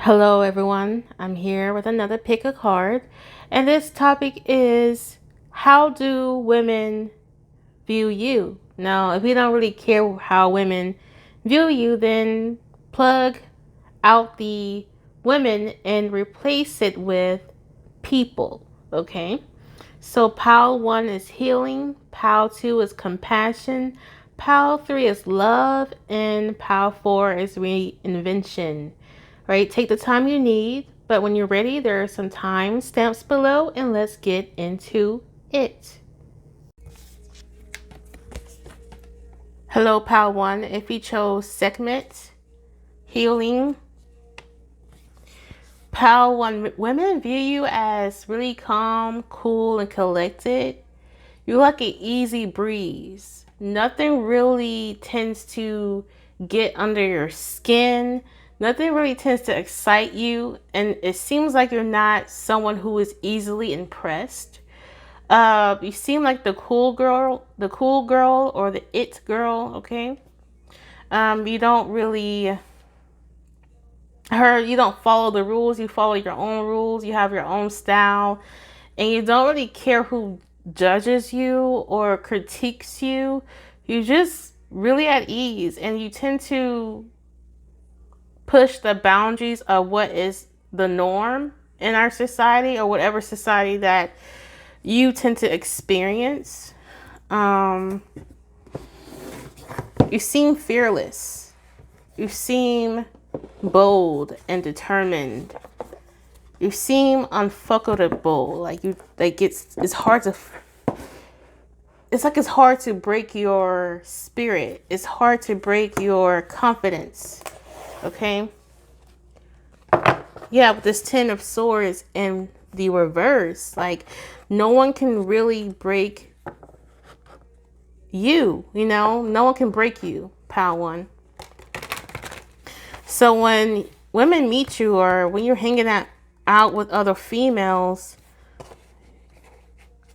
Hello, everyone. I'm here with another pick a card, and this topic is how do women view you? Now, if you don't really care how women view you, then plug out the women and replace it with people, okay? So, pile one is healing, pile two is compassion, pile three is love, and pile four is reinvention. Right? Take the time you need, but when you're ready, there are some time stamps below, and let's get into it. Hello, pile one. If you chose segment, healing, pile one, women view you as really calm, cool, and collected. You're like an easy breeze. Nothing really tends to get under your skin. Nothing really tends to excite you. And it seems like you're not someone who is easily impressed. You seem like the cool girl or the it girl, okay? You don't really you don't follow the rules, you follow your own rules, you have your own style, and you don't really care who judges you or critiques you. You're just really at ease, and you tend to push the boundaries of what is the norm in our society or whatever society that you tend to experience. You seem fearless. You seem bold and determined. You seem unfuckable. It's hard to. It's hard to break your spirit. It's hard to break your confidence. Okay. Yeah, with this Ten of Swords in the reverse, like no one can really break you. No one can break you. Pile one. So when women meet you, or when you're hanging out with other females,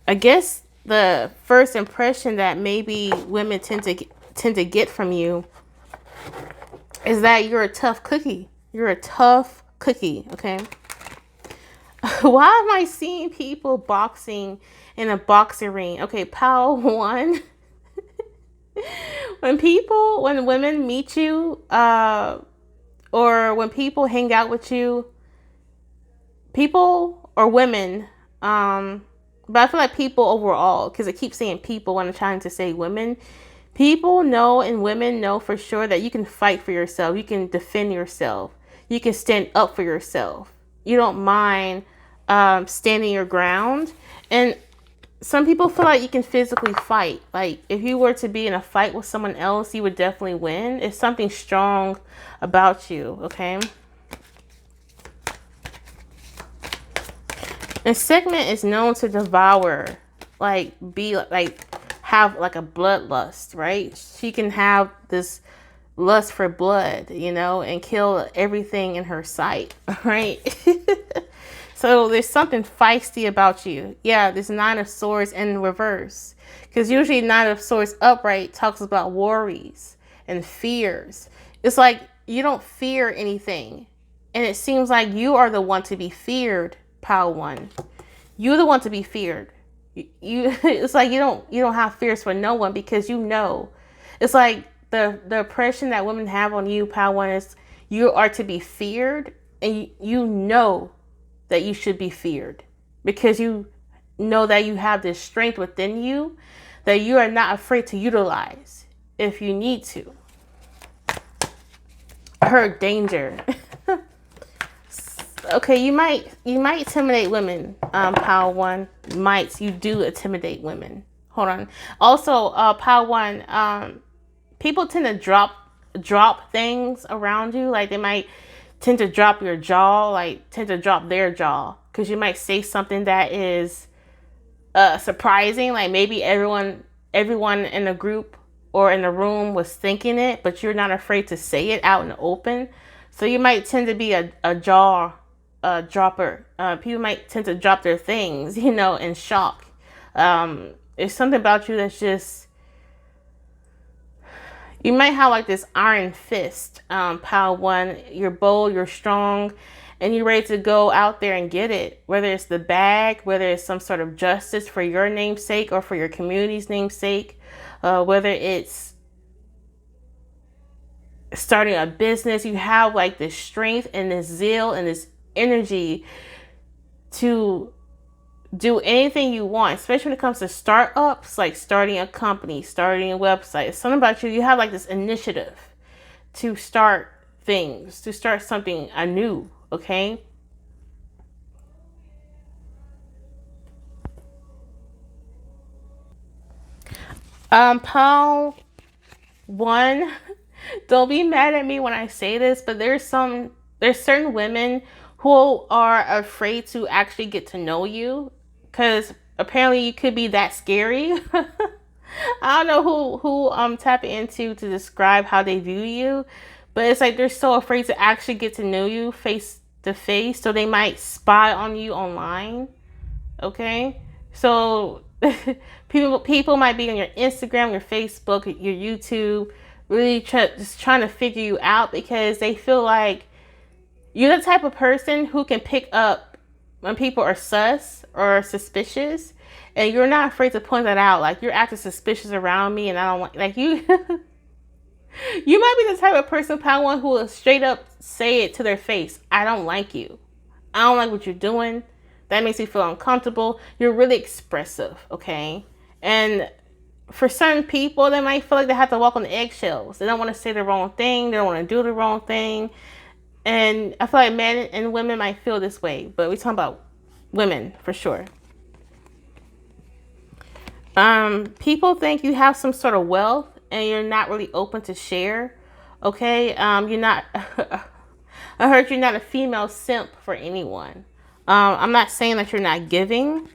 I guess the first impression that maybe women tend to get from you is that you're a tough cookie. You're a tough cookie, okay? Why am I seeing people boxing in a boxing ring? Okay, pile one. When women meet you, or when people hang out with you, people or women, but I feel like people overall, because I keep saying people when I'm trying to say women. People know and women know for sure that you can fight for yourself. You can defend yourself. You can stand up for yourself. You don't mind standing your ground. And some people feel like you can physically fight. Like if you were to be in a fight with someone else, you would definitely win. It's something strong about you, okay? And segment is known to devour, have like a bloodlust, right? She can have this lust for blood, and kill everything in her sight, right? So there's something feisty about you. Yeah, this Nine of Swords in reverse. Because usually Nine of Swords upright talks about worries and fears. It's like you don't fear anything. And it seems like you are the one to be feared, pile one. You're the one to be feared. It's like you don't have fears for no one, because it's like the oppression that women have on you, pile one, is you are to be feared, and you know that you should be feared, because you know that you have this strength within you that you are not afraid to utilize if you need to. Her danger. Okay, you might intimidate women, pile one. You do intimidate women. Hold on. Also, pile one, people tend to drop things around you. Like they might tend to drop your jaw, tend to drop their jaw, because you might say something that is surprising. Like maybe everyone in the group or in the room was thinking it, but you're not afraid to say it out in the open. So you might tend to be a jaw dropper. People might tend to drop their things, in shock. It's something about you that's just, You might have like this iron fist, pile one. You're bold, you're strong, and you're ready to go out there and get it. Whether it's the bag, whether it's some sort of justice for your namesake or for your community's namesake, whether it's starting a business, you have like this strength and this zeal and this energy to do anything you want, especially when it comes to startups, like starting a company, starting a website. It's something about you. You have like this initiative to start things, to start something anew, okay? Pile one, don't be mad at me when I say this, but there's certain women who are afraid to actually get to know you because apparently you could be that scary. I don't know who I'm tapping into to describe how they view you, but it's like they're so afraid to actually get to know you face to face, so they might spy on you online. Okay, so people might be on your Instagram, your Facebook, your YouTube, really just trying to figure you out because they feel like you're the type of person who can pick up when people are sus or suspicious, and you're not afraid to point that out. Like, you're acting suspicious around me, and I don't want, like, you. You might be the type of person, pound one, who will straight up say it to their face. I don't like you. I don't like what you're doing. That makes me feel uncomfortable. You're really expressive, okay? And for certain people, they might feel like they have to walk on the eggshells. They don't want to say the wrong thing. They don't want to do the wrong thing. And I feel like men and women might feel this way, but we're talking about women for sure. People think you have some sort of wealth and you're not really open to share. Okay, you're not. I heard you're not a female simp for anyone. I'm not saying that you're not giving,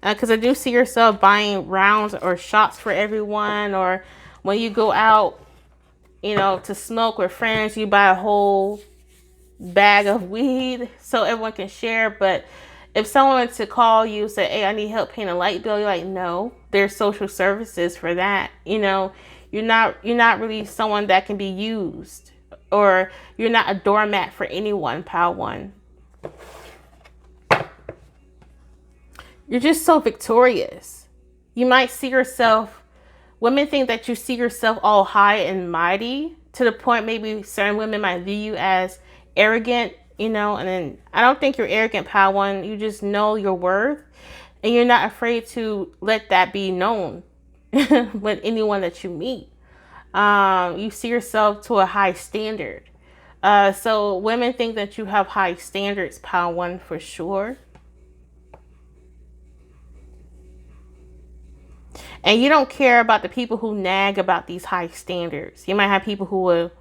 because I do see yourself buying rounds or shots for everyone, or when you go out, to smoke with friends, you buy a whole bag of weed so everyone can share. But if someone were to call you, say, hey, I need help paying a light bill, you're like, no, there's social services for that. You're not really someone that can be used, or you're not a doormat for anyone, pal one. You're just so victorious. You might see yourself, women think that you see yourself all high and mighty, to the point maybe certain women might view you as arrogant, and then I don't think you're arrogant, pal one. You just know your worth, and you're not afraid to let that be known with anyone that you meet. You see yourself to a high standard. So women think that you have high standards, pal one, for sure. And you don't care about the people who nag about these high standards. You might have people who will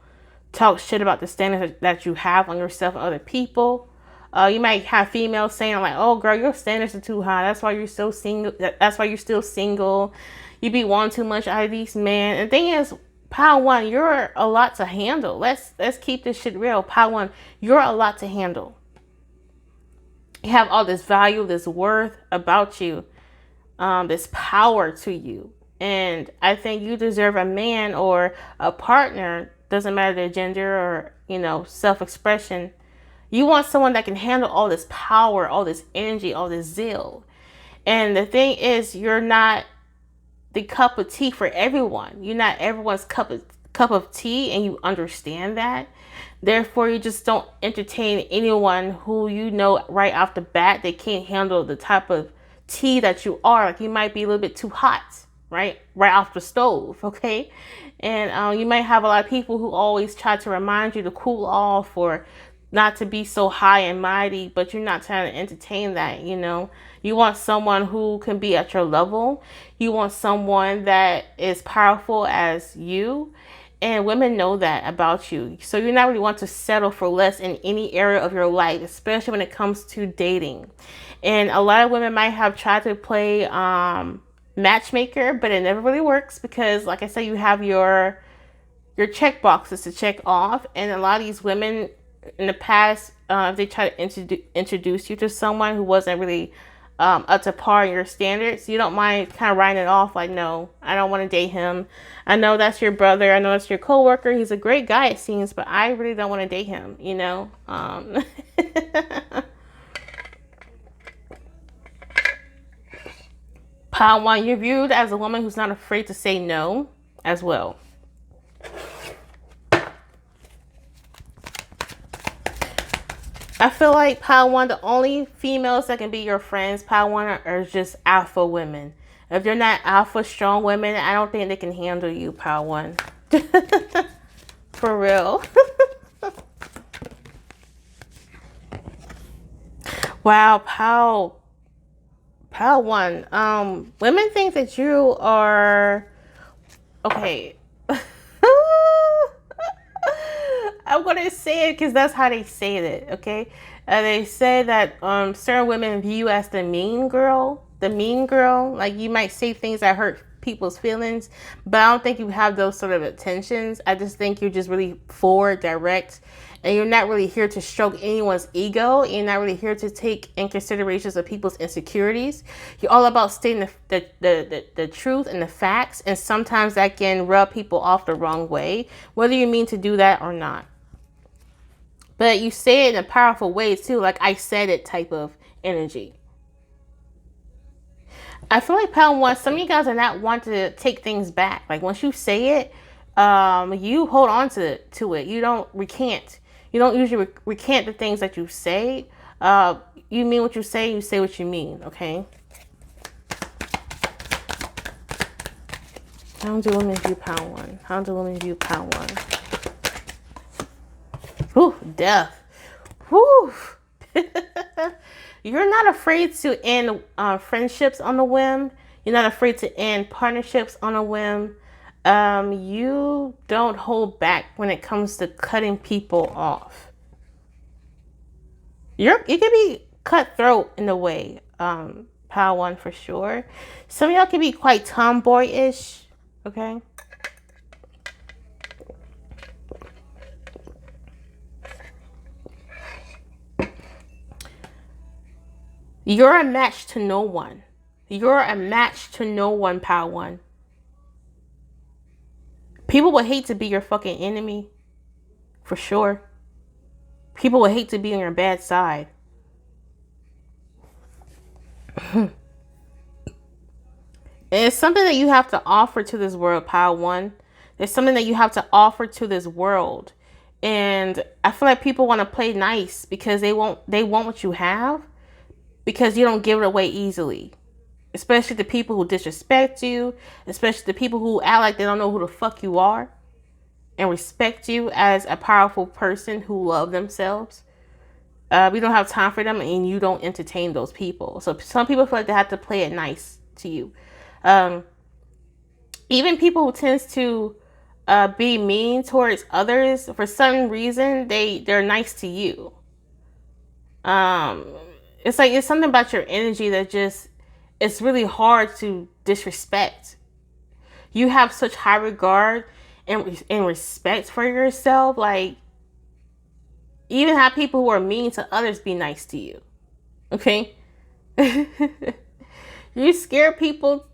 talk shit about the standards that you have on yourself and other people. You might have females saying like, oh girl, your standards are too high. That's why you're so single. That's why you're still single. You be wanting too much out of these men. And the thing is, pile one, you're a lot to handle. Let's keep this shit real. Pile one, you're a lot to handle. You have all this value, this worth about you. This power to you, and I think you deserve a man or a partner, doesn't matter their gender or self-expression. You want someone that can handle all this power, all this energy, all this zeal. And the thing is, you're not the cup of tea for everyone. You're not everyone's cup of tea, and you understand that. Therefore, you just don't entertain anyone who right off the bat they can't handle the type of tea that you are. Like, you might be a little bit too hot, right off the stove, okay? And you might have a lot of people who always try to remind you to cool off or not to be so high and mighty, but you're not trying to entertain that. You want someone who can be at your level. You want someone that is powerful as you, and women know that about you. So you're not really want to settle for less in any area of your life, especially when it comes to dating. And a lot of women might have tried to play matchmaker, but it never really works because, like I said, you have your check boxes to check off. And a lot of these women in the past, if they try to introduce you to someone who wasn't really up to par in your standards, you don't mind kind of writing it off like, no, I don't want to date him. I know that's your brother. I know that's your coworker. He's a great guy, it seems, but I really don't want to date him, you know? Pile 1, you're viewed as a woman who's not afraid to say no as well. I feel like Pile 1, the only females that can be your friends, Pile 1, are just alpha women. If they're not alpha strong women, I don't think they can handle you, Pile 1. For real. Wow, Pile 1. Women think that you are okay. I'm gonna say it because that's how they say it, okay? They say that certain women view you as the mean girl. Like, you might say things that hurt people's feelings, but I don't think you have those sort of intentions. I just think you're just really forward, direct, and you're not really here to stroke anyone's ego. You're not really here to take in considerations of people's insecurities. You're all about stating the truth and the facts, and sometimes that can rub people off the wrong way, whether you mean to do that or not. But you say it in a powerful way too, like I said it type of energy. I feel like Pile 1, some of you guys are not want to take things back. Like, once you say it, you hold on to it. You don't recant. You don't usually recant the things that you say. You mean what you say what you mean, okay? How do women view Pile 1? How do women view Pile 1? Whew, death. Whew. You're not afraid to end friendships on a whim. You're not afraid to end partnerships on a whim. You don't hold back when it comes to cutting people off. You can be cutthroat in a way, Pile 1 for sure. Some of y'all can be quite tomboyish, okay? You're a match to no one. You're a match to no one, Pile 1. People would hate to be your fucking enemy. For sure. People would hate to be on your bad side. And it's something that you have to offer to this world, Pile 1. There's something that you have to offer to this world. And I feel like people want to play nice because they want what you have. Because you don't give it away easily. Especially the people who disrespect you. Especially the people who act like they don't know who the fuck you are. And respect you as a powerful person who love themselves. We don't have time for them, and you don't entertain those people. So some people feel like they have to play it nice to you. Even people who tends to be mean towards others, for some reason, they're nice to you. It's like, it's something about your energy that just, it's really hard to disrespect. You have such high regard and respect for yourself. Like, even have people who are mean to others be nice to you. Okay? You scare people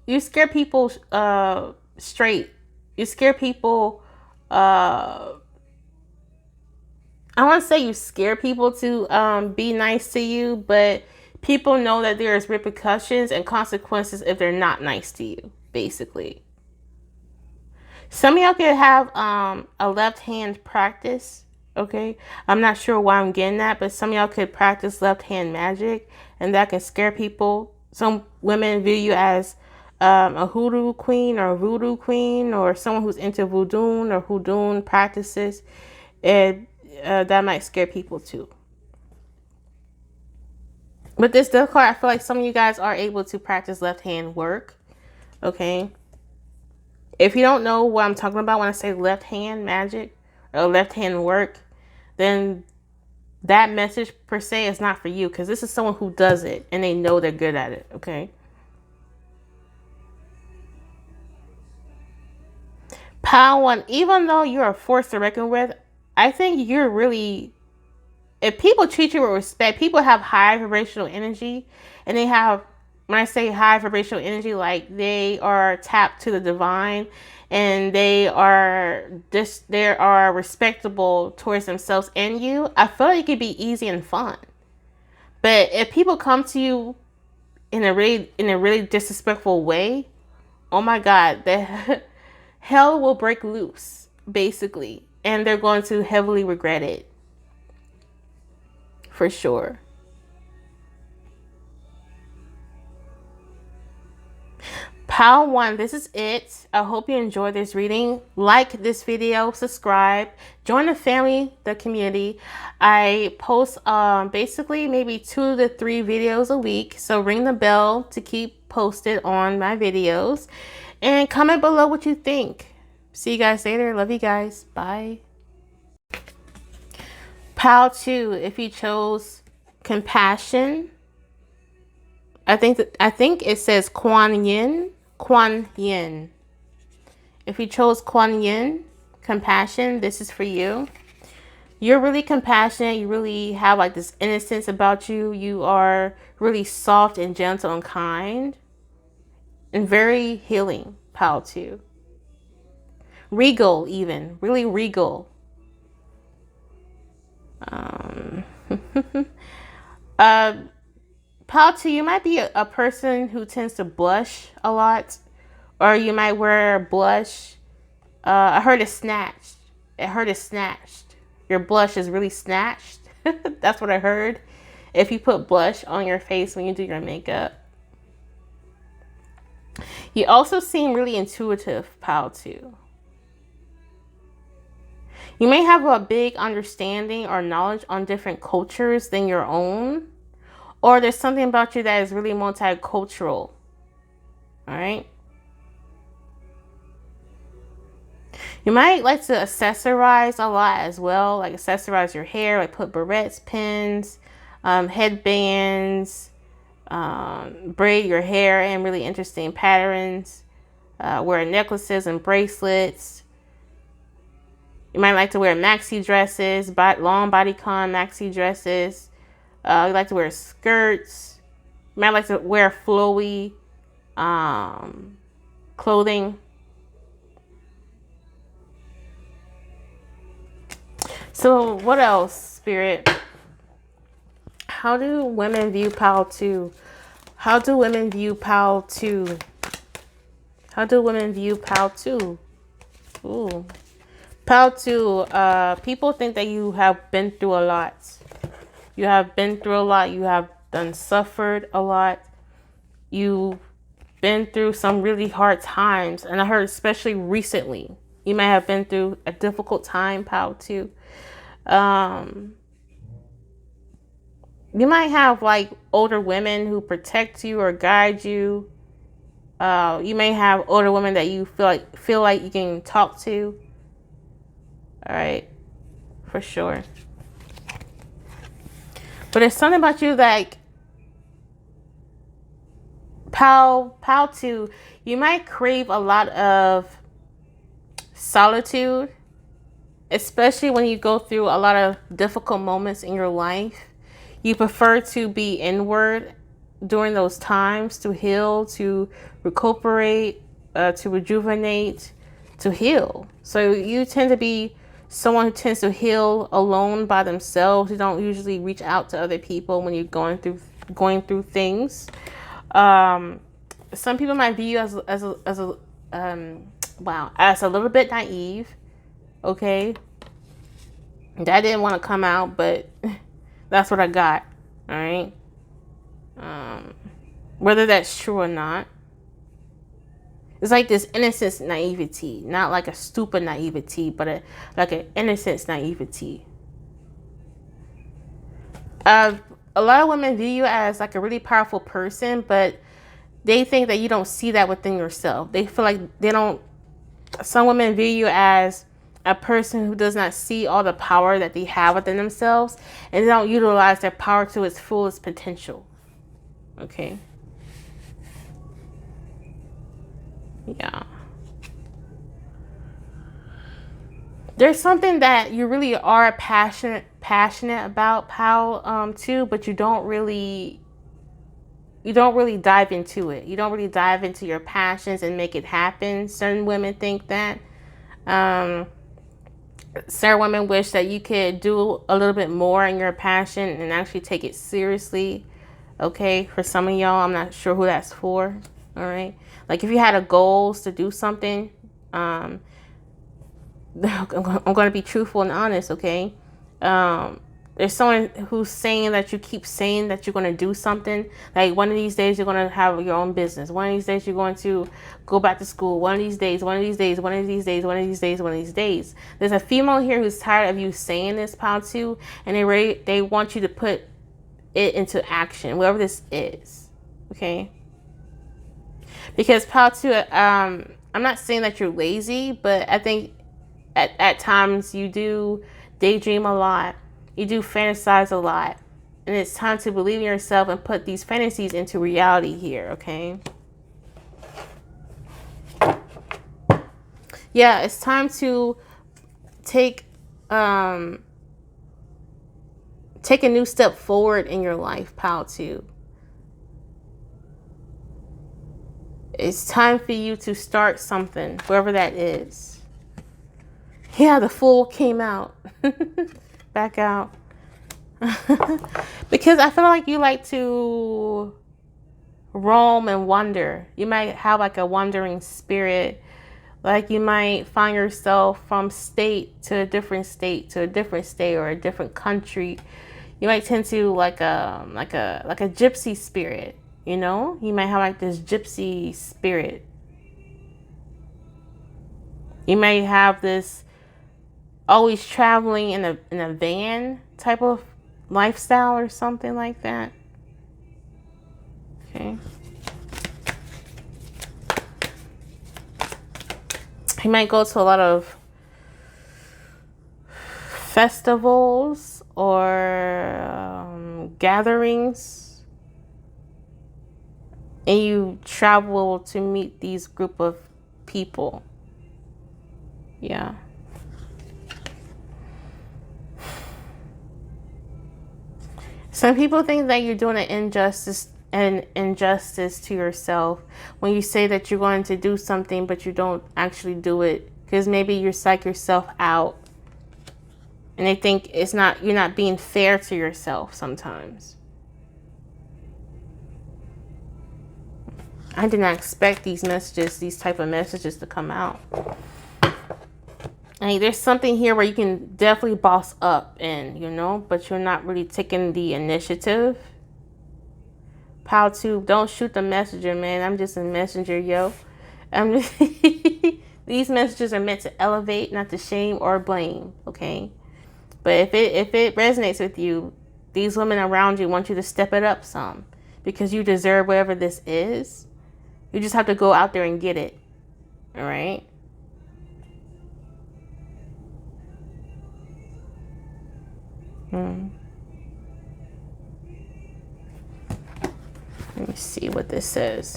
straight. You scare people, I want to say you scare people to be nice to you, but people know that there's repercussions and consequences if they're not nice to you, basically. Some of y'all could have a left hand practice, okay? I'm not sure why I'm getting that, but some of y'all could practice left hand magic, and that can scare people. Some women view you as a hoodoo queen or a voodoo queen, or someone who's into voodoo or hoodoo practices, and that might scare people too. But this death card, I feel like some of you guys are able to practice left hand work. Okay. If you don't know what I'm talking about when I say left hand magic or left hand work, then that message per se is not for you, because this is someone who does it and they know they're good at it. Okay. Pile 1, even though you're a force to reckon with, I think you're really, if people treat you with respect, people have high vibrational energy, and they have when I say high vibrational energy, like they are tapped to the divine, and they are respectable towards themselves and you. I feel like it could be easy and fun. But if people come to you in a really disrespectful way, oh my God, the hell will break loose, basically, and they're going to heavily regret it, for sure. Pile 1, this is it. I hope you enjoyed this reading. Like this video, subscribe, join the family, the community. I post basically maybe 2 to 3 videos a week, so ring the bell to keep posted on my videos, and comment below what you think. See you guys later. Love you guys. Bye. Pile 2, if you chose compassion, I think it says Kuan Yin. Kuan Yin. If you chose Kuan Yin, compassion, this is for you. You're really compassionate. You really have like this innocence about you. You are really soft and gentle and kind, and very healing. Pile 2. Regal, even. Really regal. Pile 2, you might be a person who tends to blush a lot, or you might wear blush. I heard it's snatched. Your blush is really snatched. That's what I heard. If you put blush on your face when you do your makeup. You also seem really intuitive, Pile 2. You may have a big understanding or knowledge on different cultures than your own. Or there's something about you that is really multicultural. Alright? You might like to accessorize a lot as well. Like accessorize your hair. Like put barrettes, pins, headbands. Braid your hair in really interesting patterns. Wear necklaces and bracelets. You might like to wear maxi dresses. Long bodycon maxi dresses. You like to wear skirts. You might like to wear flowy clothing. So what else, Spirit? How do women view Pile 2? How do women view Pile 2? How do women view Pile 2? Ooh. Pile 2, people think that you have been through a lot. You have been through a lot. You have suffered a lot. You've been through some really hard times. And I heard especially recently, you may have been through a difficult time, Pile 2. You might have like older women who protect you or guide you. You may have older women that you feel like you can talk to. All right, for sure. But there's something about you like Pile 2, you might crave a lot of solitude, especially when you go through a lot of difficult moments in your life. You prefer to be inward during those times to heal, to recuperate, to rejuvenate, to heal. So you tend to be someone who tends to heal alone by themselves. You don't usually reach out to other people when you're going through things. Some people might view you as a little bit naive. Okay, that didn't want to come out, but that's what I got. All right. Whether that's true or not, it's like this innocence naivety, not like a stupid naivety, but like an innocence naivety. A lot of women view you as like a really powerful person, but they think that you don't see that within yourself. They feel like some women view you as a person who does not see all the power that they have within themselves, and they don't utilize their power to its fullest potential. Okay. Yeah. There's something that you really are passionate about, Pile 2, but you don't really you don't really dive into it. You don't really dive into your passions and make it happen. Certain women think that. Certain women wish that you could do a little bit more in your passion and actually take it seriously. Okay, for some of y'all, I'm not sure who that's for. All right, like if you had a goals to do something, I'm going to be truthful and honest. Okay, there's someone who's saying that you keep saying that you're going to do something. Like one of these days you're going to have your own business. One of these days you're going to go back to school. One of these days, one of these days, one of these days, one of these days, one of these days. There's a female here who's tired of you saying this, Pile 2, and they want you to put it into action, whatever this is. Okay? Because Pile 2, I'm not saying that you're lazy, but I think at times you do daydream a lot. You do fantasize a lot. And it's time to believe in yourself and put these fantasies into reality here, okay? Yeah, it's time to take a new step forward in your life, Pile 2. It's time for you to start something, wherever that is. Yeah, the Fool came out. Back out. Because I feel like you like to roam and wander. You might have like a wandering spirit. Like you might find yourself from state to a different state to a different state or a different country. You might tend to like a gypsy spirit, you know? You might have like this gypsy spirit. You may have this always traveling in a van type of lifestyle or something like that. Okay. You might go to a lot of festivals or gatherings, and you travel to meet these group of people. Yeah. Some people think that you're doing an injustice to yourself when you say that you're going to do something but you don't actually do it, because maybe you psych yourself out and they think you're not being fair to yourself sometimes. I did not expect these type of messages to come out. Hey, there's something here where you can definitely boss up in, you know, but you're not really taking the initiative. Pile 2, don't shoot the messenger, man. I'm just a messenger, yo. These messages are meant to elevate, not to shame or blame, okay? But if it resonates with you, these women around you want you to step it up some, because you deserve whatever this is. You just have to go out there and get it, all right? Let me see what this says.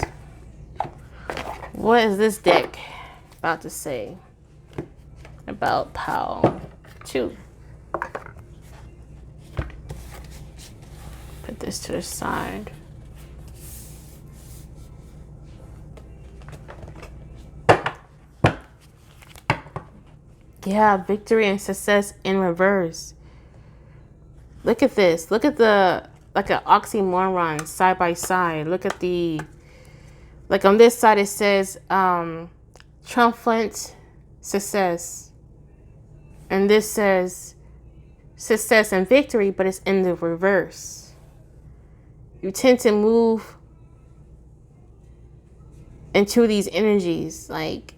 What is this deck about to say about Pile 2? Put this to the side. Yeah, victory and success in reverse. Look at this. Look at like an oxymoron side by side. Look at like on this side it says triumphant success. And this says success and victory, but it's in the reverse. You tend to move into these energies like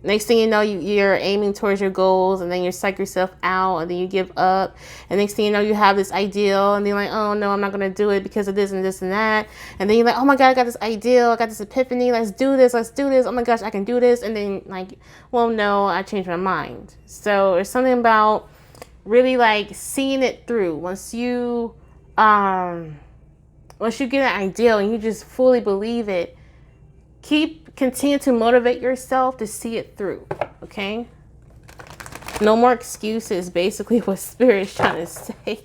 next thing you know, you're aiming towards your goals, and then you psych yourself out, and then you give up. And next thing you know, you have this ideal, and then you're like, oh no, I'm not going to do it because of this and this and that. And then you're like, oh my God, I got this ideal. I got this epiphany. Let's do this. Oh my gosh, I can do this. And then like, well, no, I changed my mind. So there's something about really like seeing it through. Once you get an ideal and you just fully believe it, continue to motivate yourself to see it through, okay? No more excuses, basically what Spirit is trying to say,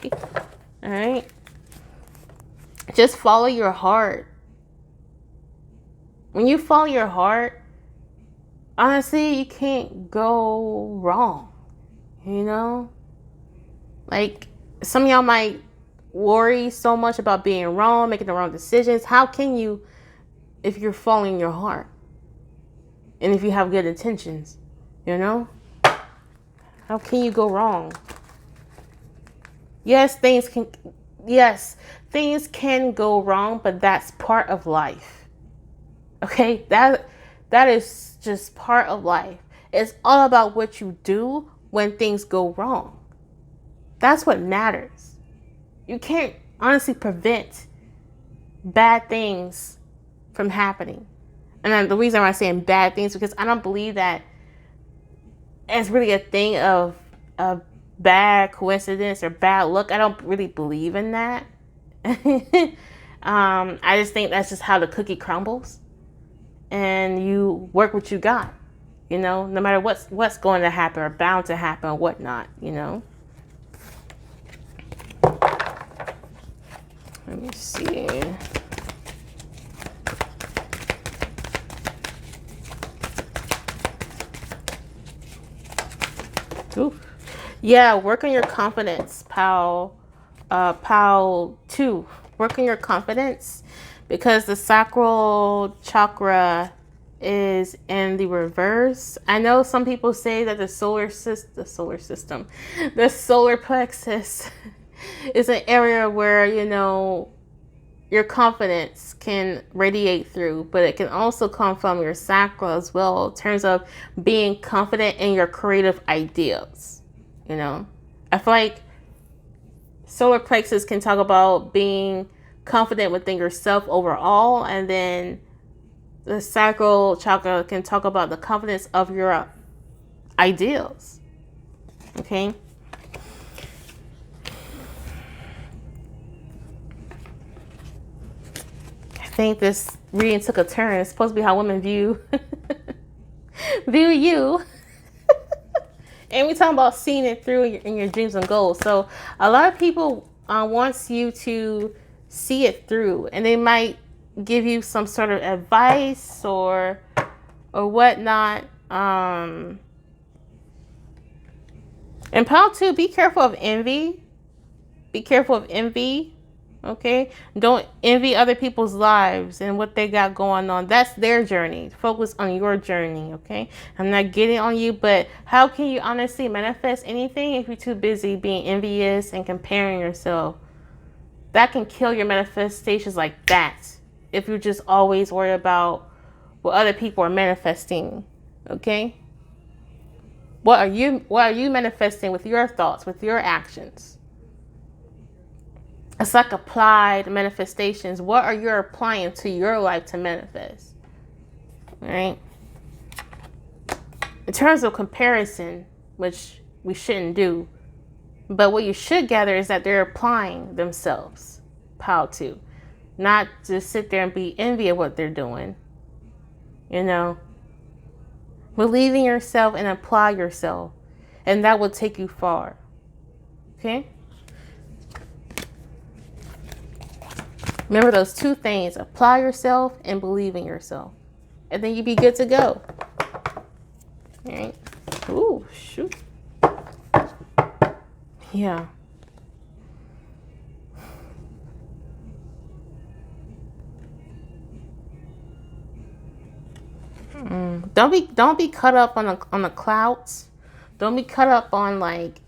all right? Just follow your heart. When you follow your heart, honestly, you can't go wrong. You know? Like, some of y'all might worry so much about being wrong, making the wrong decisions. How can you if you're following your heart? And if you have good intentions, you know? How can you go wrong? Yes, things can go wrong, but that's part of life. Okay? That is just part of life. It's all about what you do when things go wrong. That's what matters. You can't honestly prevent bad things from happening. And then the reason why I'm saying bad things, because I don't believe that it's really a thing of bad coincidence or bad luck. I don't really believe in that. I just think that's just how the cookie crumbles. And you work what you got. You know, no matter what's going to happen or bound to happen or whatnot, you know. Let me see. Ooh. Yeah, work on your confidence, pal. Pal 2. Work on your confidence, because the sacral chakra is in the reverse. I know some people say that the solar plexus is an area where, you know, your confidence can radiate through, but it can also come from your sacral as well, in terms of being confident in your creative ideas. You know, I feel like solar plexus can talk about being confident within yourself overall, and then the sacral chakra can talk about the confidence of your ideals. Okay. I think this reading took a turn. It's supposed to be how women view you. And we're talking about seeing it through in your dreams and goals. So a lot of people wants you to see it through, and they might give you some sort of advice or whatnot. And part 2, be careful of envy. Be careful of envy. Okay? Don't envy other people's lives and what they got going on. That's their journey. Focus on your journey. Okay? I'm not getting on you, but how can you honestly manifest anything if you're too busy being envious and comparing yourself? That can kill your manifestations like that. If you just always worry about what other people are manifesting. Okay? What are you manifesting with your thoughts, with your actions? It's like applied manifestations. What are you applying to your life to manifest? Right? In terms of comparison, which we shouldn't do, but what you should gather is that they're applying themselves. How to. Not just sit there and be envy of what they're doing. You know? Believe in yourself and apply yourself. And that will take you far. Okay? Remember those 2 things. Apply yourself and believe in yourself. And then you'll be good to go. All right? Ooh, shoot. Yeah. Don't be caught up on the clouds. Don't be caught up on like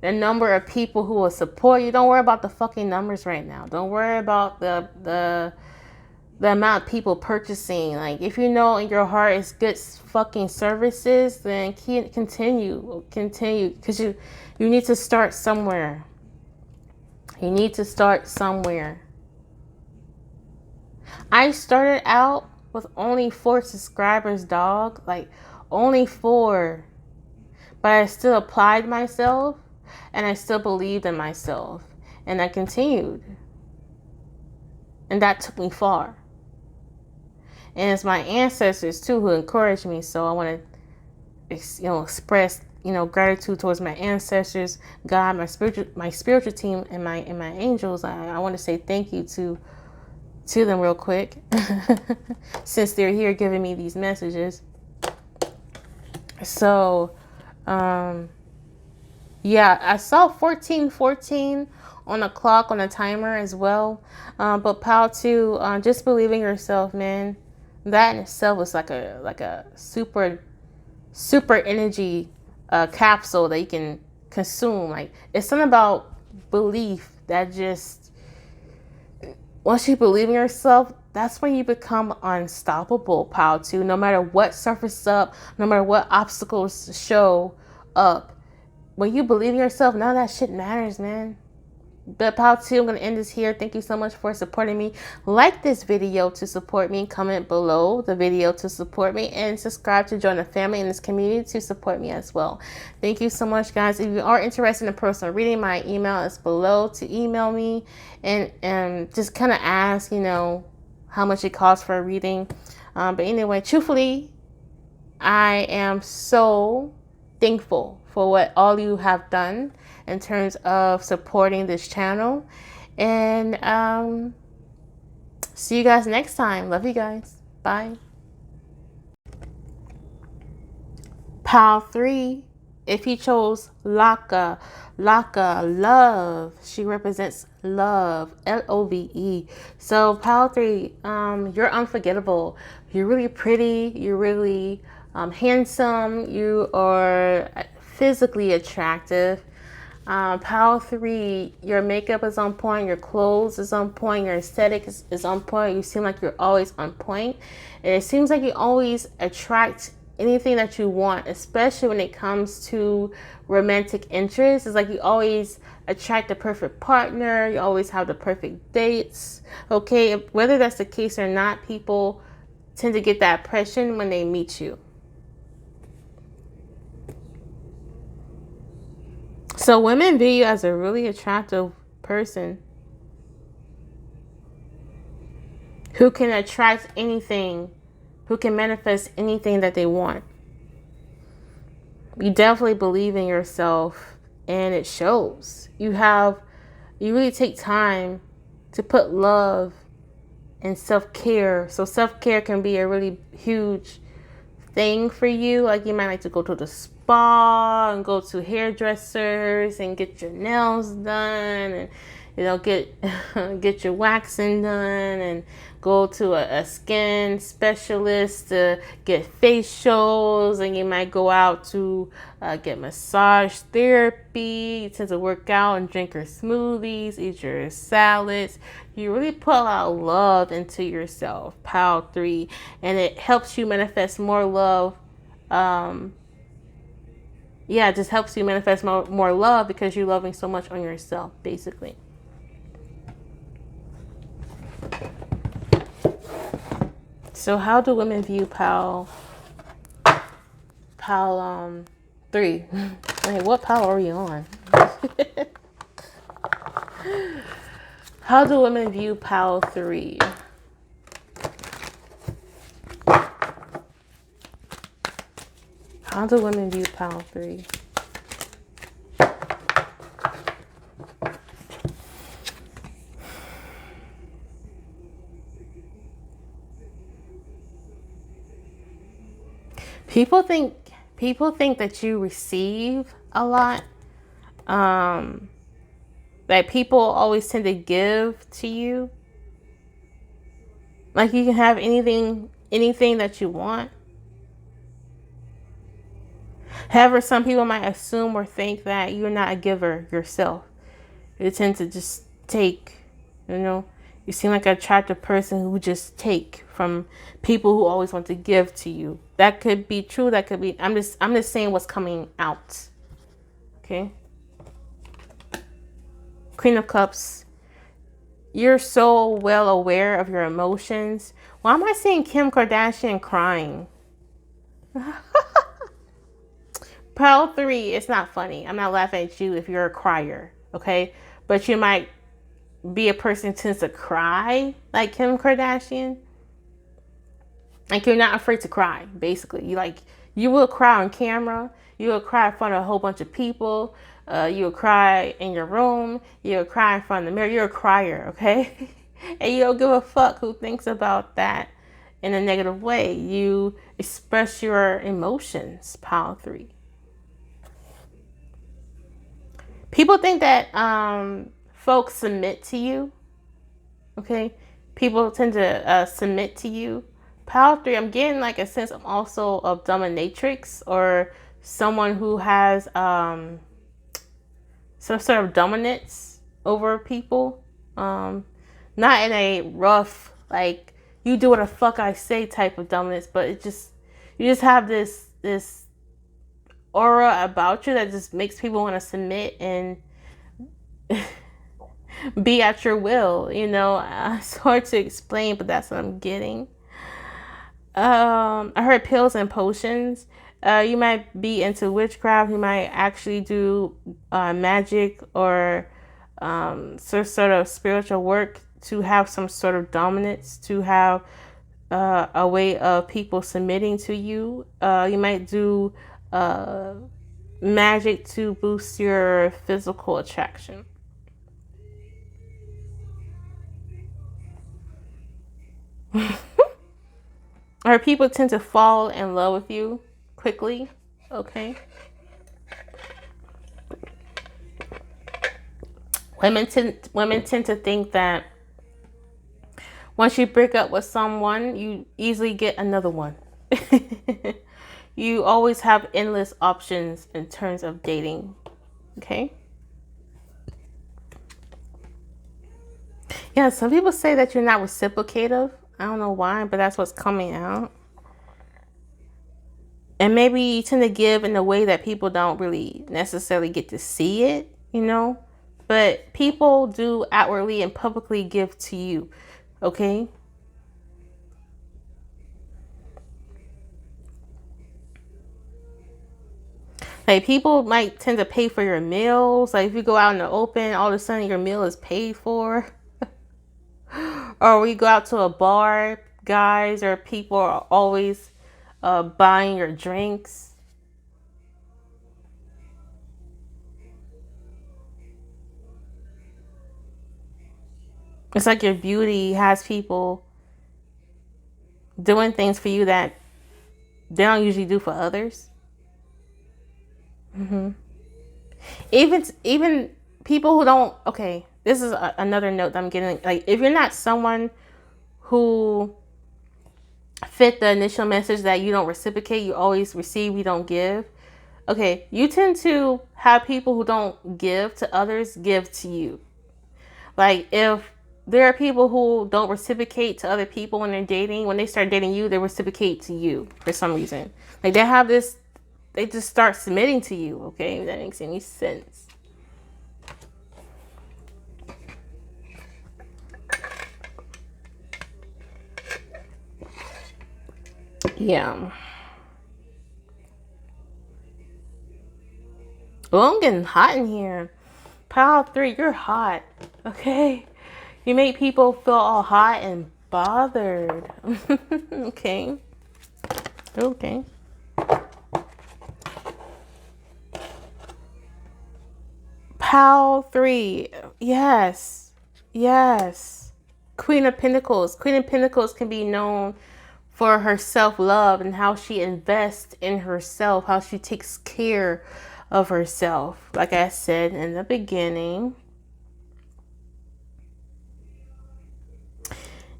the number of people who will support you. Don't worry about the fucking numbers right now. Don't worry about the amount of people purchasing. Like, if you know in your heart it's good fucking services, then continue, because you need to start somewhere. You need to start somewhere. I started out with only 4 subscribers, dog. Like, only 4. But I still applied myself, and I still believed in myself, and I continued. And that took me far. And it's my ancestors too who encouraged me, so I want to express gratitude towards my ancestors, God, my spiritual team, and my angels. I want to say thank you to them real quick, since they're here giving me these messages. So, yeah, I saw 14:14 on the clock on the timer as well. But pal, too, just believe in yourself, man. That in itself is like a super energy capsule that you can consume. Like, it's something about belief that just, once you believe in yourself, that's when you become unstoppable, pal, too. No matter what surfaces up, no matter what obstacles show up, when you believe in yourself, none of that shit matters, man. But pal, too, I'm going to end this here. Thank you so much for supporting me. Like this video to support me. Comment below the video to support me. And subscribe to join the family in this community to support me as well. Thank you so much, guys. If you are interested in a personal reading, my email is below to email me. And just kind of ask, how much it costs for a reading. But anyway, truthfully, I am so thankful for what all you have done in terms of supporting this channel. And see you guys next time. Love you guys. Bye. Pile 3, if he chose Laka, love. She represents love, Love. So pile 3, you're unforgettable. You're really pretty. You're really handsome. You are physically attractive. Pile 3, your makeup is on point, your clothes is on point, your aesthetic is on point. You seem like you're always on point. And it seems like you always attract anything that you want, especially when it comes to romantic interests. It's like you always attract the perfect partner. You always have the perfect dates. Okay, whether that's the case or not, people tend to get that impression when they meet you. So women view you as a really attractive person who can attract anything, who can manifest anything that they want. You definitely believe in yourself, and it shows. You really take time to put love and self-care. So self-care can be a really huge thing for you. Like, you might like to go to the spa and go to hairdressers and get your nails done, and get your waxing done, and go to a skin specialist to get facials, and you might go out to get massage therapy. You tend to work out and drink your smoothies, eat your salads. You really put a lot of love into yourself, pile 3, and it helps you manifest more love. It just helps you manifest more love because you're loving so much on yourself, basically. So how do women view pile 3? Wait, what pile are we on? How do women view pile 3? How do women view pile 3? People think that you receive a lot. That people always tend to give to you. Like, you can have anything that you want. However, some people might assume or think that you're not a giver yourself. You tend to just take, You seem like an attractive person who just take from people who always want to give to you. That could be true. That could be, I'm just saying what's coming out. Okay. Queen of Cups. You're so well aware of your emotions. Why am I seeing Kim Kardashian crying? Pile 3, it's not funny. I'm not laughing at you if you're a crier, okay? But you might be a person who tends to cry like Kim Kardashian. Like, you're not afraid to cry, basically. You will cry on camera. You will cry in front of a whole bunch of people. You will cry in your room. You will cry in front of the mirror. You're a crier, okay? And you don't give a fuck who thinks about that in a negative way. You express your emotions, pile 3. People think that folks submit to you, okay? People tend to submit to you. Pile 3, I'm getting like a sense of also of dominatrix, or someone who has some sort of dominance over people. Not in a rough, like, you do what the fuck I say type of dominance, but you just have this aura about you that just makes people want to submit and be at your will, you know. It's hard to explain, but that's what I'm getting. I heard pills and potions. You might be into witchcraft. You might actually do magic or sort of spiritual work to have some sort of dominance, to have a way of people submitting to you. You might do magic to boost your physical attraction. Or people tend to fall in love with you quickly, okay? Women tend to think that once you break up with someone, you easily get another one. You always have endless options in terms of dating, okay? Yeah, some people say that you're not reciprocative. I don't know why, but that's what's coming out. And maybe you tend to give in a way that people don't really necessarily get to see it, you know? But people do outwardly and publicly give to you, okay? Like, people might tend to pay for your meals. Like, if you go out in the open, all of a sudden your meal is paid for. Or we go out to a bar, guys or people are always buying your drinks. It's like your beauty has people doing things for you that they don't usually do for others. Even people who don't, okay, this is another note that I'm getting. Like, if you're not someone who fit the initial message that you don't reciprocate, you always receive, you don't give. Okay, you tend to have people who don't give to others give to you. Like, if there are people who don't reciprocate to other people when they're dating, when they start dating you, they reciprocate to you for some reason. Like, they have this, they just start submitting to you, okay? If that makes any sense. Yeah. Well, I'm getting hot in here. Pile 3, you're hot, okay? You make people feel all hot and bothered. Okay. Okay. Pile 3, yes. Yes. Queen of Pentacles. Queen of Pentacles can be known for her self-love and how she invests in herself, how she takes care of herself. Like I said in the beginning,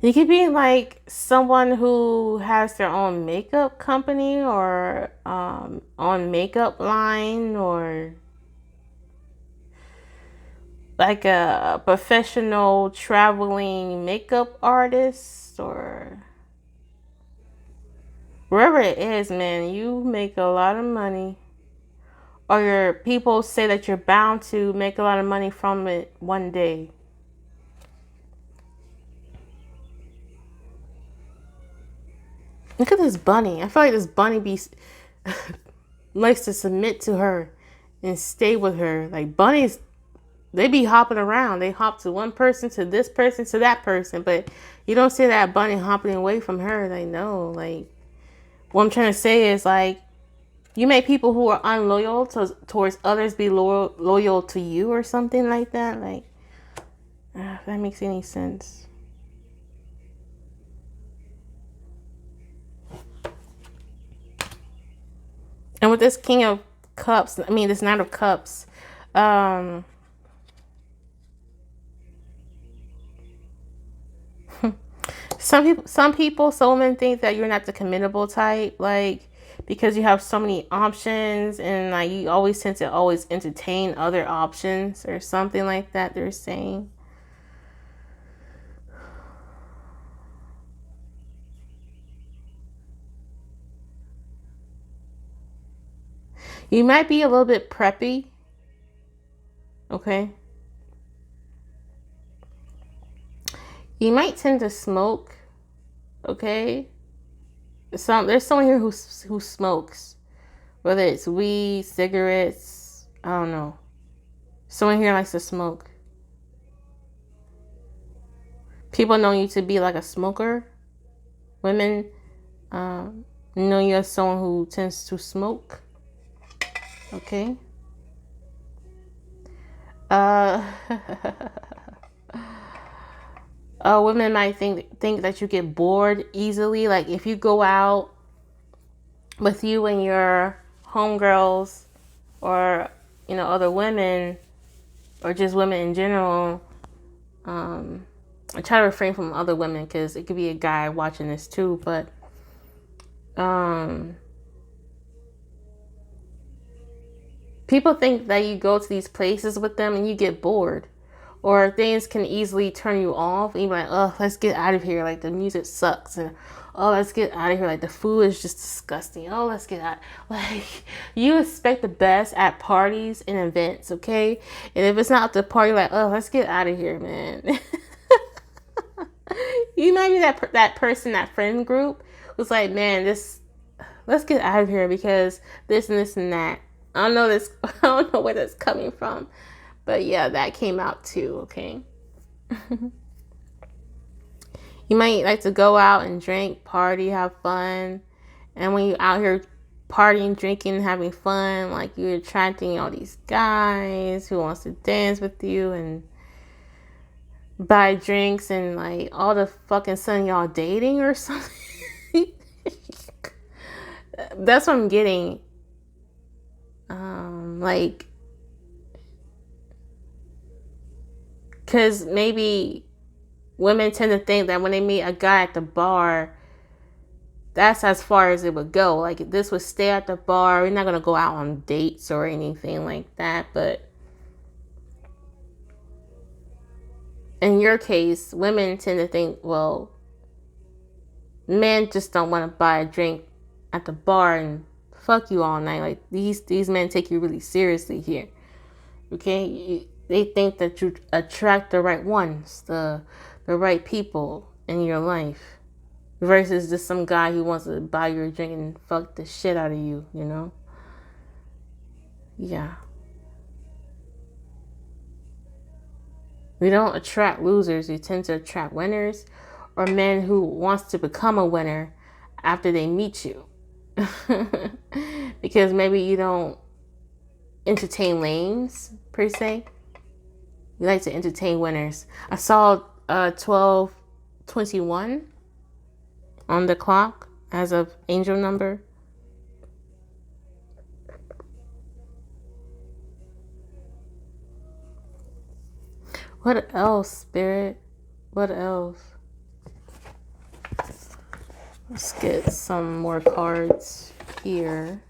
you could be like someone who has their own makeup company or on makeup line, or like a professional traveling makeup artist, or wherever it is, man, you make a lot of money. Or your people say that you're bound to make a lot of money from it one day. Look at this bunny. I feel like this bunny likes to submit to her and stay with her. Like, bunnies, they be hopping around. They hop to one person, to this person, to that person. But you don't see that bunny hopping away from her. Like, no. Like, what I'm trying to say is, like, You make people who are unloyal towards others be loyal to you or something like that. Like, if that makes any sense. And with this King of Cups, I mean, this Knight of Cups, some women think that you're not the committable type, like, because you have so many options and like you always tend to always entertain other options or something like that, they're saying. You might be a little bit preppy. Okay. You might tend to smoke. Okay. There's someone here who smokes, whether it's weed, cigarettes, I don't know. Someone here likes to smoke. People know you to be like a smoker. Women know you as someone who tends to smoke. Okay. Women might think that you get bored easily. Like if you go out with you and your homegirls, or other women, or just women in general. I try to refrain from other women because it could be a guy watching this too. But people think that you go to these places with them and you get bored, or things can easily turn you off. And you're like, oh, let's get out of here. Like the music sucks, and oh, let's get out of here. Like the food is just disgusting. Oh, let's get out. Like you expect the best at parties and events, okay? And if it's not the party, like, oh, let's get out of here, man. You might be that person, that friend group who's like, man, let's get out of here because this and this and that. I don't know this. I don't know where that's coming from, but yeah, that came out too. Okay. You might like to go out and drink, party, have fun, and when you're out here partying, drinking, having fun, like you're attracting all these guys who wants to dance with you and buy drinks, and like all the fucking sudden y'all dating or something. That's what I'm getting. Like, because maybe women tend to think that when they meet a guy at the bar, that's as far as it would go. Like, this would stay at the bar. We're not going to go out on dates or anything like that. But in your case, women tend to think, well, men just don't want to buy a drink at the bar and fuck you all night. Like, these men take you really seriously here. Okay? They think that you attract the right ones, the right people in your life, versus just some guy who wants to buy you a drink and fuck the shit out of you, you know? Yeah. We don't attract losers. We tend to attract winners, or men who wants to become a winner after they meet you. Because maybe you don't entertain lames per se. You like to entertain winners. I saw 12:21 on the clock as of angel number. What else, Spirit? What else? Let's get some more cards here.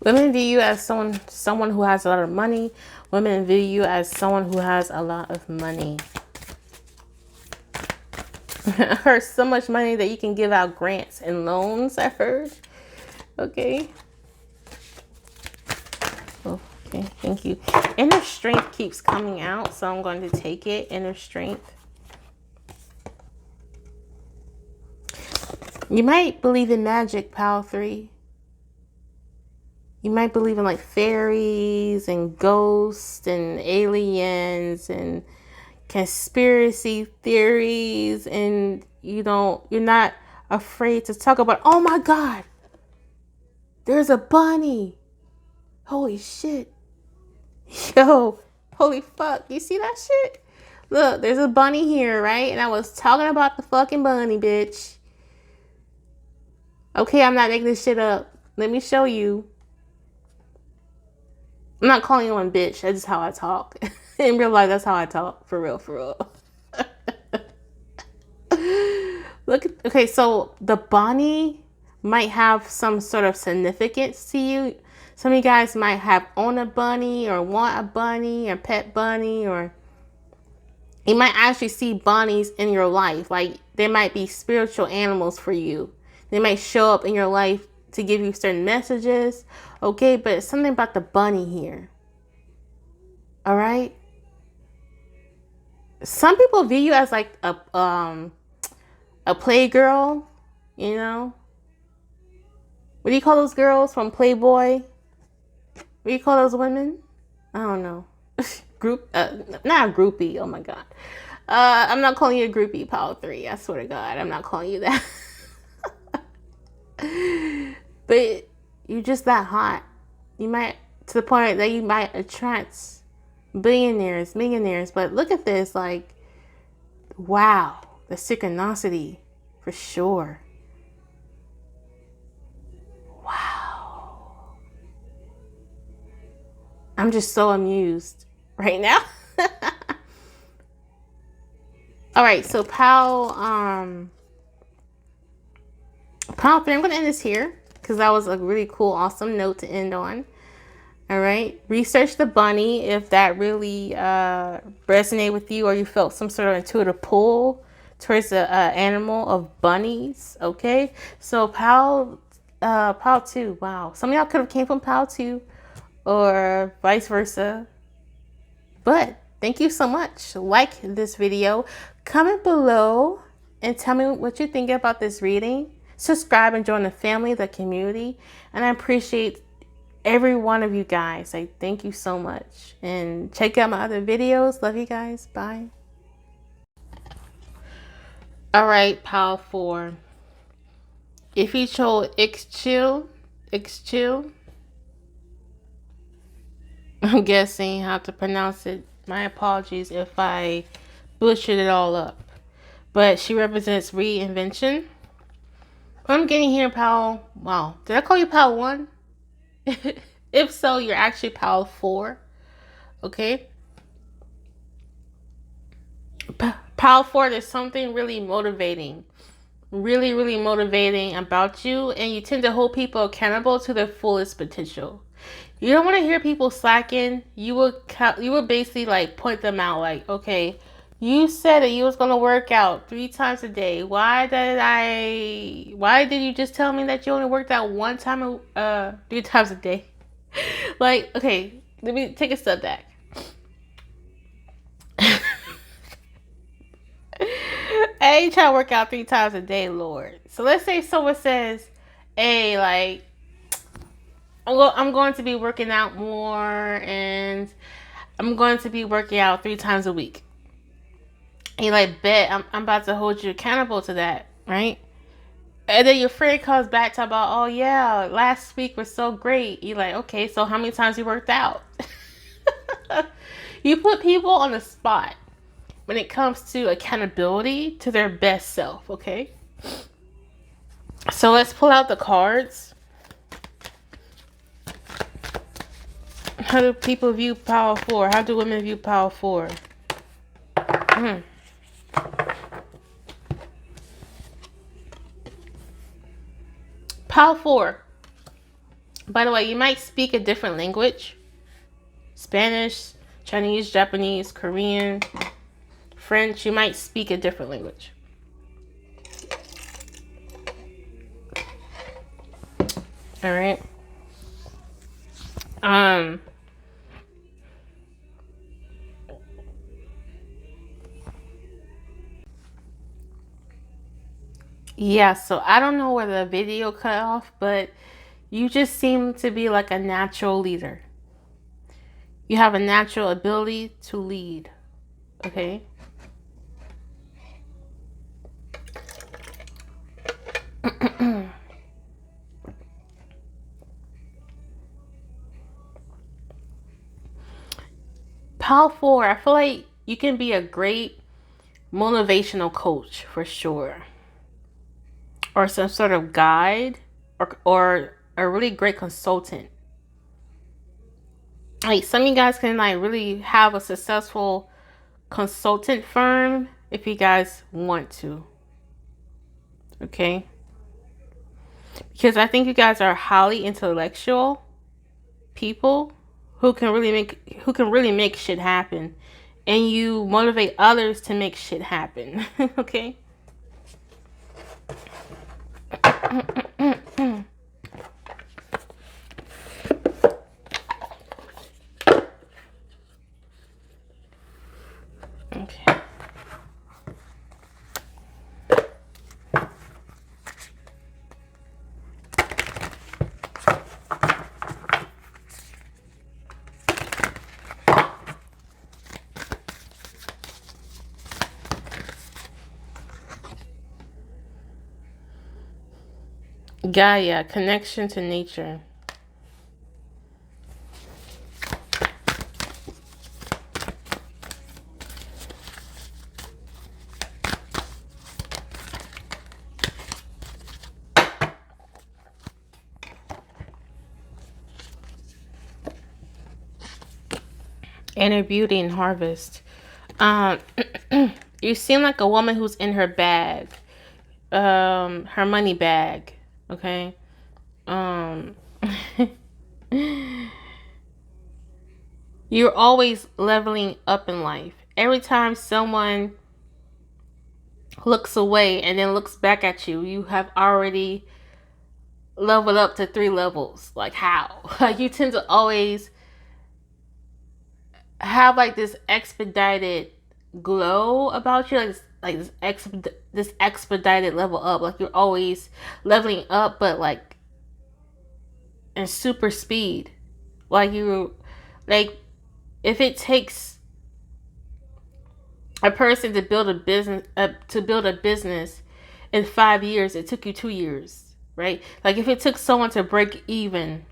Women view you as someone who has a lot of money. Women view you as someone who has a lot of money. I heard so much money that you can give out grants and loans, I heard. Okay. Oh, okay, thank you. Inner strength keeps coming out, so I'm going to take it. Inner strength. You might believe in magic, Pal 3. You might believe in like fairies and ghosts and aliens and conspiracy theories, and you're not afraid to talk about, oh my God, there's a bunny. Holy shit. Yo, holy fuck. You see that shit? Look, there's a bunny here, right? And I was talking about the fucking bunny, bitch. Okay, I'm not making this shit up. Let me show you. I'm not calling anyone bitch. That's just how I talk. In real life, that's how I talk. For real, for real. Look, okay, so the bunny might have some sort of significance to you. Some of you guys might have owned a bunny or want a bunny or pet bunny, or you might actually see bunnies in your life. Like, they might be spiritual animals for you. They might show up in your life to give you certain messages. Okay, but it's something about the bunny here. All right? Some people view you as like a playgirl, you know? What do you call those girls from Playboy? What do you call those women? I don't know. Not a groupie. Oh my God. I'm not calling you a groupie, Pal 3. I swear to God, I'm not calling you that. But you're just that hot. You might, to the point that you might attract billionaires, millionaires. But look at this, like, wow, the synchronicity, for sure. Wow. I'm just so amused right now. All right, so Pal 3, I'm going to end this here because that was a really cool, awesome note to end on. All right, research the bunny if that really resonated with you, or you felt some sort of intuitive pull towards the animal of bunnies. Okay, so Pal 2, wow, some of y'all could have came from Pal 2 or vice versa. But thank you so much. Like this video, comment below, and tell me what you think about this reading. Subscribe and join the family, the community, and I appreciate every one of you guys. I thank you so much, and check out my other videos. Love you guys. Bye. All right, Pal 4. If you chose X-Chill, I'm guessing how to pronounce it. My apologies if I butchered it all up. But she represents reinvention. I'm getting here, Pal. Wow. Did I call you Pal 1? If so, you're actually Pal 4. Okay? Pal 4, there's something really motivating. Really, really motivating about you. And you tend to hold people accountable to their fullest potential. You don't want to hear people slacking. You would basically like point them out, like, okay, you said that you was gonna work out 3 times a day. Why did you just tell me that you only worked out 1 time 3 times a day? Like, okay, let me take a step back. I ain't trying to work out 3 times a day, Lord. So let's say someone says, hey, like, I'm going to be working out more, and I'm going to be working out 3 times a week. And you're like, bet, I'm about to hold you accountable to that, right? And then your friend comes back to about, oh yeah, last week was so great. You're like, okay, so how many times you worked out? You put people on the spot when it comes to accountability to their best self, okay? So let's pull out the cards. How do people view Pal 4? How do women view Pal 4? Pal 4. By the way, you might speak a different language. Spanish, Chinese, Japanese, Korean, French. You might speak a different language. All right. Yeah, so I don't know where the video cut off, but you just seem to be like a natural leader. You have a natural ability to lead. Okay? Pal 4, I feel like you can be a great motivational coach for sure. Or some sort of guide, or a really great consultant. Like some of you guys can like really have a successful consultant firm if you guys want to. Okay? Because I think you guys are highly intellectual people who can really make shit happen, and you motivate others to make shit happen. Okay? Okay. Gaia, connection to nature. Inner beauty and harvest. You seem like a woman who's in her bag. Her money bag. Okay? You're always leveling up in life. Every time someone looks away and then looks back at you, you have already leveled up to 3 levels. Like how? Like you tend to always have like this expedited glow about you, like this expedited level up. Like you're always leveling up, but like in super speed. Like if it takes a person to build a business in 5 years, it took you 2 years, right? Like if it took someone to break even,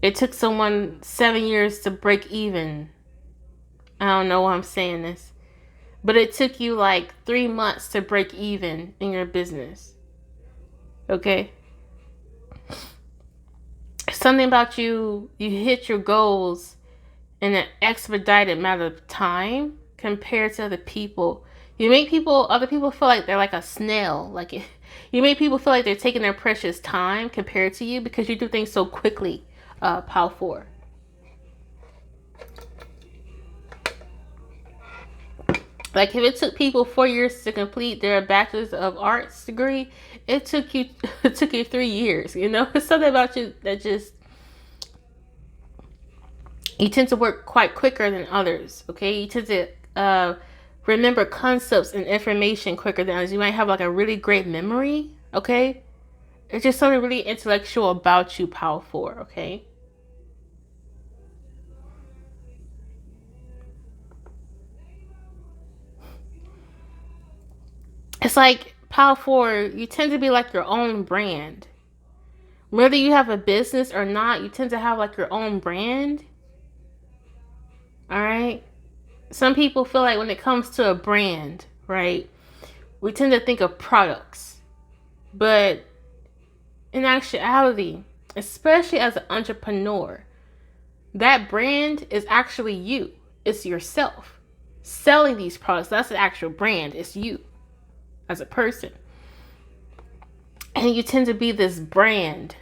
it took someone 7 years to break even. I don't know why I'm saying this, but it took you like 3 months to break even in your business. Okay? Something about you hit your goals in an expedited amount of time compared to other people. You make other people feel like they're like a snail. Like you make people feel like they're taking their precious time compared to you because you do things so quickly. Pal 4. Like if it took people 4 years to complete their bachelor's of arts degree, it took you 3 years. You know, it's something about you that just, you tend to work quite quicker than others. Okay, you tend to remember concepts and information quicker than others. You might have like a really great memory. Okay, it's just something really intellectual about you, Pal 4. Okay. It's like Pal 4, you tend to be like your own brand. Whether you have a business or not, you tend to have like your own brand. All right. Some people feel like when it comes to a brand, right, we tend to think of products. But in actuality, especially as an entrepreneur, that brand is actually you. It's yourself. Selling these products, that's the actual brand. It's you as a person. And you tend to be this brand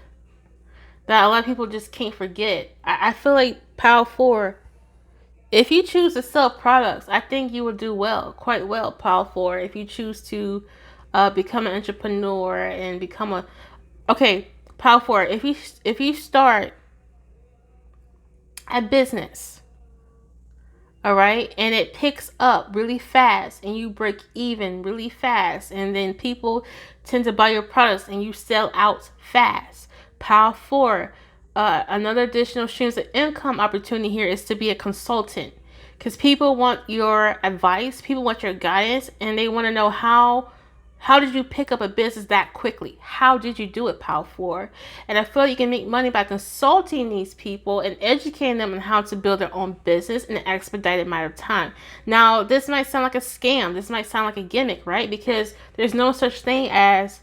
that a lot of people just can't forget. I feel like Pal 4, if you choose to sell products, I think you will do well, quite well, Pal 4. If you choose to become an entrepreneur and become a... Okay, Pal 4, if you start a business All right. And it picks up really fast and you break even really fast. And then people tend to buy your products and you sell out fast. Pile 4. Another additional streams of income opportunity here is to be a consultant. Because people want your advice, people want your guidance, and they want to know how did you pick up a business that quickly? How did you do it, Pile 4? And I feel you can make money by consulting these people and educating them on how to build their own business in an expedited amount of time. Now, this might sound like a scam. This might sound like a gimmick, right? Because there's no such thing as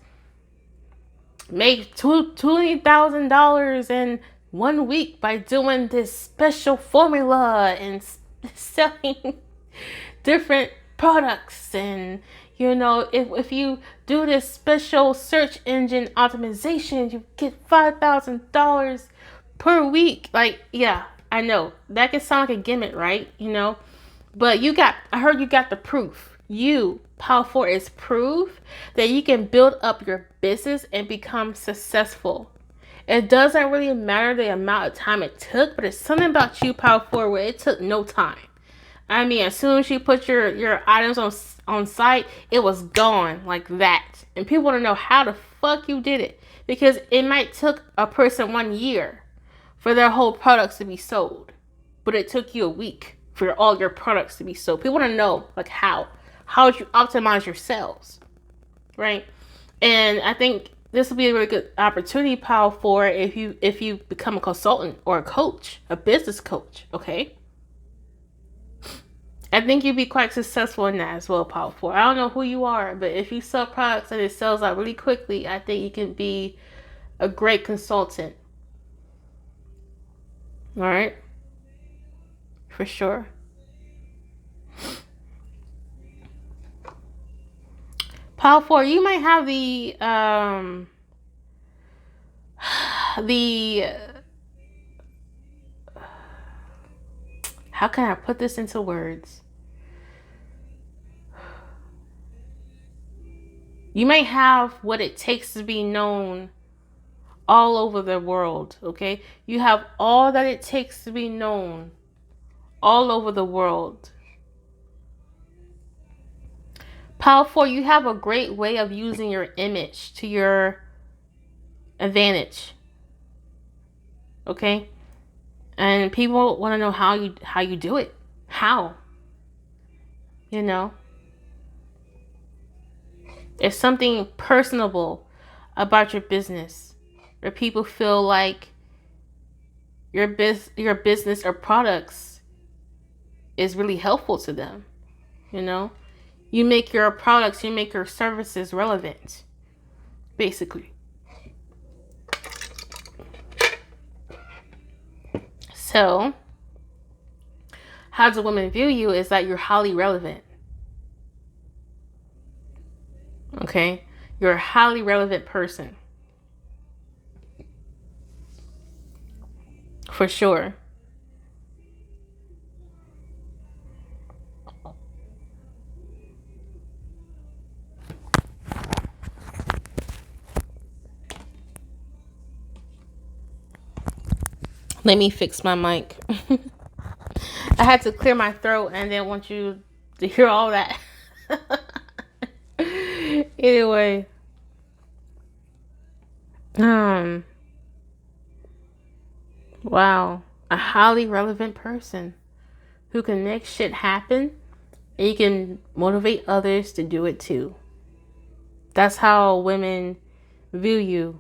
make $20,000 in 1 week by doing this special formula and selling different products. And if you do this special search engine optimization, you get $5,000 per week. Like, yeah, I know that can sound like a gimmick, right? But I heard you got the proof. Pile 4 is proof that you can build up your business and become successful. It doesn't really matter the amount of time it took, but it's something about you, Pile 4, where it took no time. I mean, as soon as you put your items on site, it was gone like that. And people want to know how the fuck you did it. Because it might took a person 1 year for their whole products to be sold. But it took you a week for all your products to be sold. People want to know, like, how did you optimize your sales, right? And I think this will be a really good opportunity, Pile 4, if you become a consultant or a coach, a business coach, okay? I think you'd be quite successful in that as well, Pile 4. I don't know who you are, but if you sell products and it sells out really quickly, I think you can be a great consultant. All right? For sure. Pile 4, you might have how can I put this into words? You might have what it takes to be known all over the world, okay? You have all that it takes to be known all over the world. Pile 4, you have a great way of using your image to your advantage, okay? And people want to know how you do it. How? It's something personable about your business, where people feel like your business or products is really helpful to them. You make your products, you make your services relevant, basically. So, how do women view you is that you're highly relevant. Okay? You're a highly relevant person. For sure. Let me fix my mic. I had to clear my throat and then want you to hear all that. Anyway. Wow. A highly relevant person who can make shit happen, and you can motivate others to do it too. That's how women view you,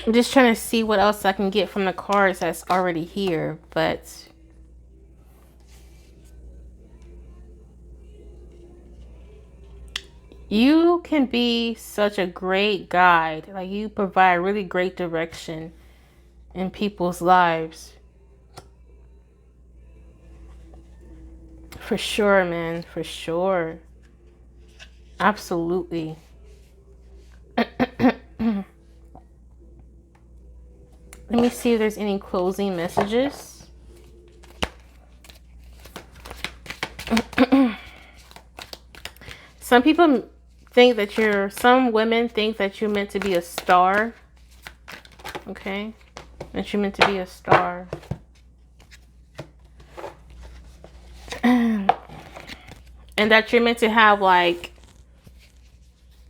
I'm just trying to see what else I can get from the cards that's already here, but you can be such a great guide. Like, you provide really great direction in people's lives. For sure, man. For sure. Absolutely. Let Let me see if there's any closing messages. Some people think that some women think that you're meant to be a star. Okay? That you're meant to be a star. And that you're meant to have like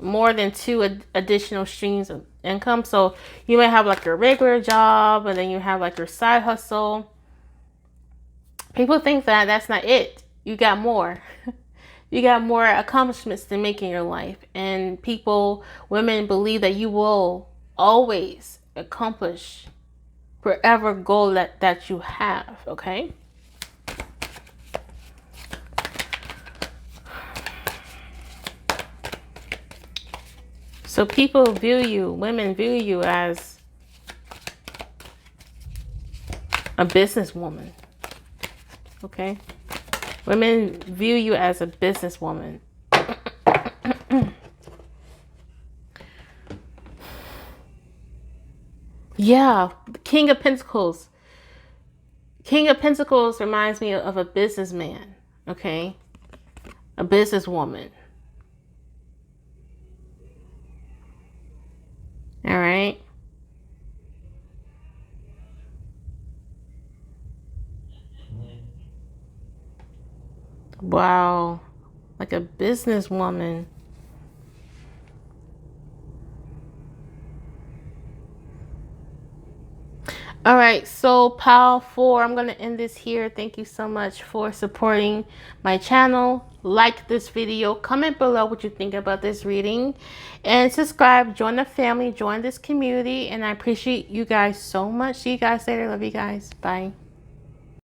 more than 2 additional streams of income. So you may have like your regular job and then you have like your side hustle. People think that that's not it. You got more. You got more accomplishments to make in your life. And women believe that you will always accomplish whatever goal that you have. Okay? So women view you as a businesswoman. Okay? Women view you as a businesswoman. Yeah, King of Pentacles. King of Pentacles reminds me of a businessman. Okay? A businesswoman. All right. Wow. Like a businesswoman. All right. So pile 4, I'm going to end this here. Thank you so much for supporting my channel. Like this video. Comment below what you think about this reading. And subscribe. Join the family. Join this community. And I appreciate you guys so much. See you guys later. Love you guys. Bye.